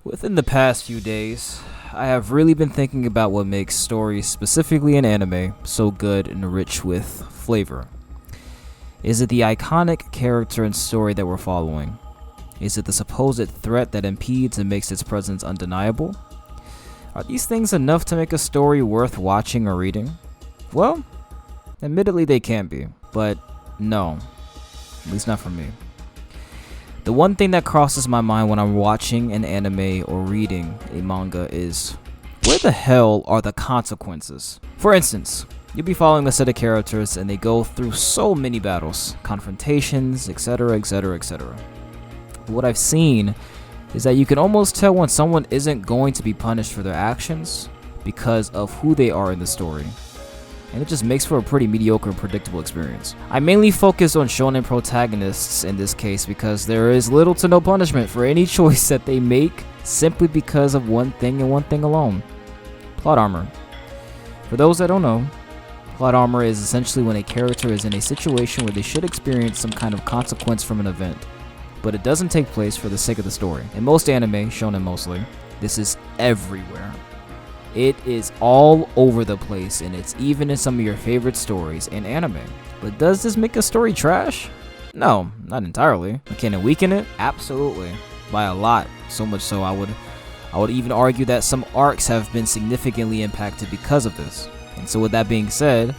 Within the past few days, I have really been thinking about what makes stories, specifically in anime, so good and rich with flavor. Is it the iconic character and story that we're following? Is it the supposed threat that impedes and makes its presence undeniable? Are these things enough to make a story worth watching or reading? Well, admittedly they can be, but no, at least not for me. The one thing that crosses my mind when I'm watching an anime or reading a manga is, where the hell are the consequences? For instance, you'll be following a set of characters and they go through so many battles, confrontations, etc, etc, etc. What I've seen is that you can almost tell when someone isn't going to be punished for their actions because of who they are in the story. And it just makes for a pretty mediocre and predictable experience. I mainly focus on shonen protagonists in this case because there is little to no punishment for any choice that they make simply because of one thing and one thing alone. Plot armor. For those that don't know, plot armor is essentially when a character is in a situation where they should experience some kind of consequence from an event, but it doesn't take place for the sake of the story. In most anime, shonen mostly, this is everywhere. It is all over the place, and it's even in some of your favorite stories in anime. But does this make a story trash? No, not entirely. Can it weaken it? Absolutely. By a lot. So much so I would even argue that some arcs have been significantly impacted because of this. And so with that being said,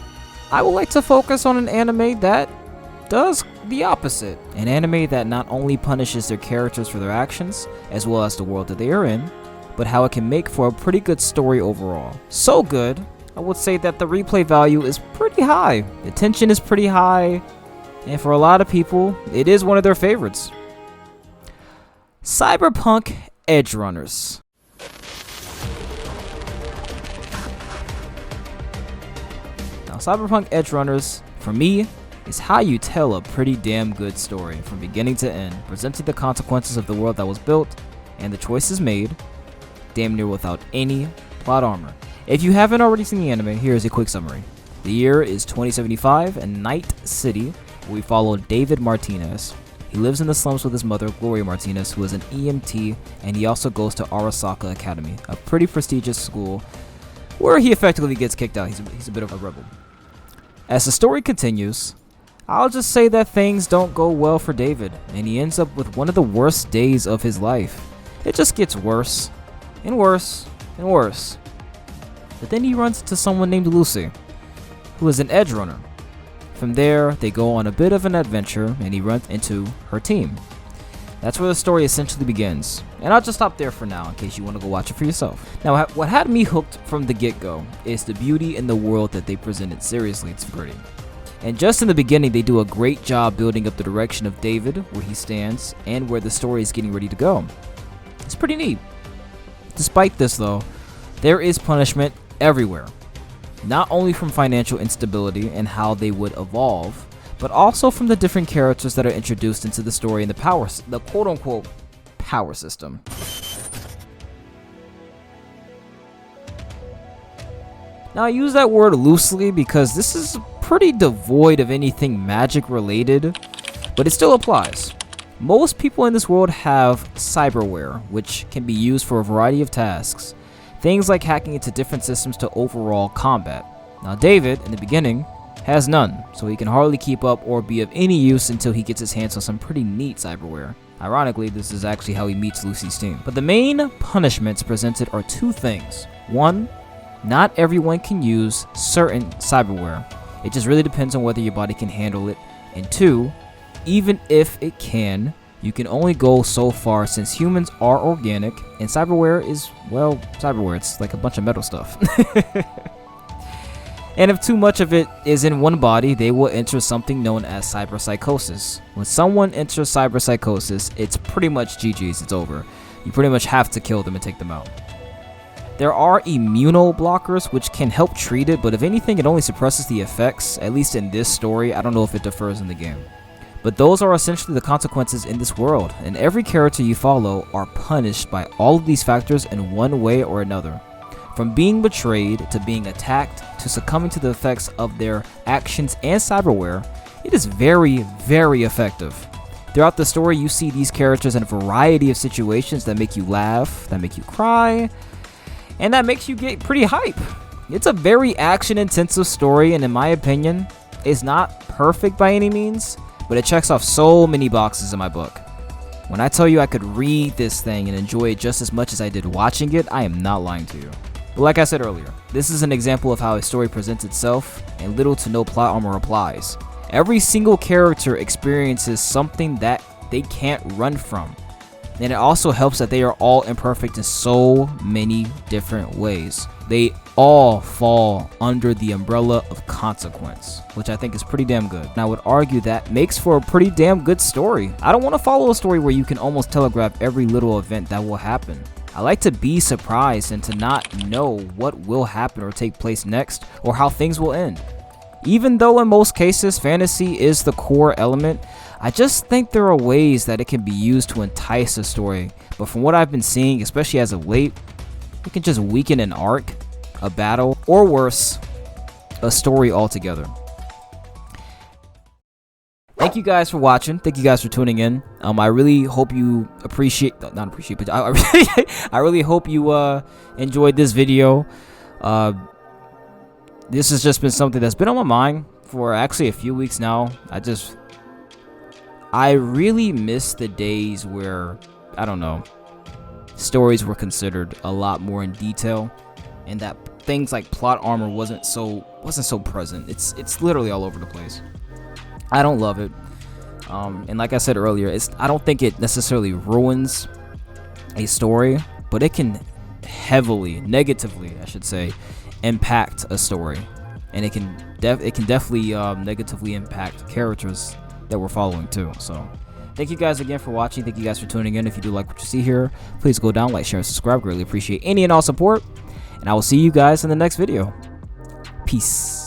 I would like to focus on an anime that does the opposite. An anime that not only punishes their characters for their actions, as well as the world that they are in, but how it can make for a pretty good story overall. So good, I would say that the replay value is pretty high. The tension is pretty high, and for a lot of people, it is one of their favorites. Cyberpunk Edgerunners. Now, Cyberpunk Edgerunners, for me, is how you tell a pretty damn good story from beginning to end, presenting the consequences of the world that was built and the choices made, damn near without any plot armor. If you haven't already seen the anime, here is a quick summary. The year is 2075 in Night City, where we follow David Martinez. He lives in the slums with his mother, Gloria Martinez, who is an EMT, and he also goes to Arasaka Academy, a pretty prestigious school where he effectively gets kicked out. He's a bit of a rebel. As the story continues, I'll just say that things don't go well for David, and he ends up with one of the worst days of his life. It just gets worse and worse and worse. But then he runs into someone named Lucy, who is an edge runner. From there, they go on a bit of an adventure, and he runs into her team. That's where the story essentially begins. And I'll just stop there for now, in case you want to go watch it for yourself. Now, what had me hooked from the get-go is the beauty in the world that they presented. Seriously, it's pretty. And just in the beginning, they do a great job building up the direction of David, where he stands, and where the story is getting ready to go. It's pretty neat. Despite this though, there is punishment everywhere. Not only from financial instability and how they would evolve, but also from the different characters that are introduced into the story and the quote-unquote power system. Now I use that word loosely because this is pretty devoid of anything magic related, but it still applies. Most people in this world have cyberware, which can be used for a variety of tasks. Things like hacking into different systems to overall combat. Now David, in the beginning, has none, so he can hardly keep up or be of any use until he gets his hands on some pretty neat cyberware. Ironically, this is actually how he meets Lucy's team. But the main punishments presented are two things. One, not everyone can use certain cyberware. It just really depends on whether your body can handle it. And two, even if it can, you can only go so far since humans are organic and cyberware is, well, cyberware. It's like a bunch of metal stuff. And if too much of it is in one body, they will enter something known as cyberpsychosis. When someone enters cyberpsychosis, it's pretty much GG's, it's over. You pretty much have to kill them and take them out. There are immunoblockers which can help treat it, but if anything, it only suppresses the effects, at least in this story. I don't know if it differs in the game. But those are essentially the consequences in this world, and every character you follow are punished by all of these factors in one way or another. From being betrayed, to being attacked, to succumbing to the effects of their actions and cyberware, it is very, very effective. Throughout the story, you see these characters in a variety of situations that make you laugh, that make you cry, and that makes you get pretty hype. It's a very action-intensive story, and in my opinion, it's not perfect by any means, but it checks off so many boxes in my book. When I tell you I could read this thing and enjoy it just as much as I did watching it, I am not lying to you. But like I said earlier, this is an example of how a story presents itself, and little to no plot armor applies. Every single character experiences something that they can't run from. And it also helps that they are all imperfect in so many different ways. They all fall under the umbrella of consequence, which I think is pretty damn good. And I would argue that makes for a pretty damn good story. I don't want to follow a story where you can almost telegraph every little event that will happen. I like to be surprised and to not know what will happen or take place next, or how things will end. Even though in most cases fantasy is the core element, I just think there are ways that it can be used to entice a story. But from what I've been seeing, especially as of late, it can just weaken an arc, a battle, or worse, a story altogether. Thank you guys for watching. Thank you guys for tuning in. I really hope you I really hope you enjoyed this video. This has just been something that's been on my mind for actually a few weeks now. I really miss the days where, I don't know, stories were considered a lot more in detail, and that things like plot armor wasn't so present. It's literally all over the place. I don't love it. And like I said earlier, I don't think it necessarily ruins a story, but it can heavily, negatively, I should say, impact a story, and it can definitely negatively impact characters that we're following too. So thank you guys again for watching. Thank you guys for tuning in. If you do like what you see here, please go down, like, share, and subscribe. Greatly appreciate any and all support, and I will see you guys in the next video. Peace.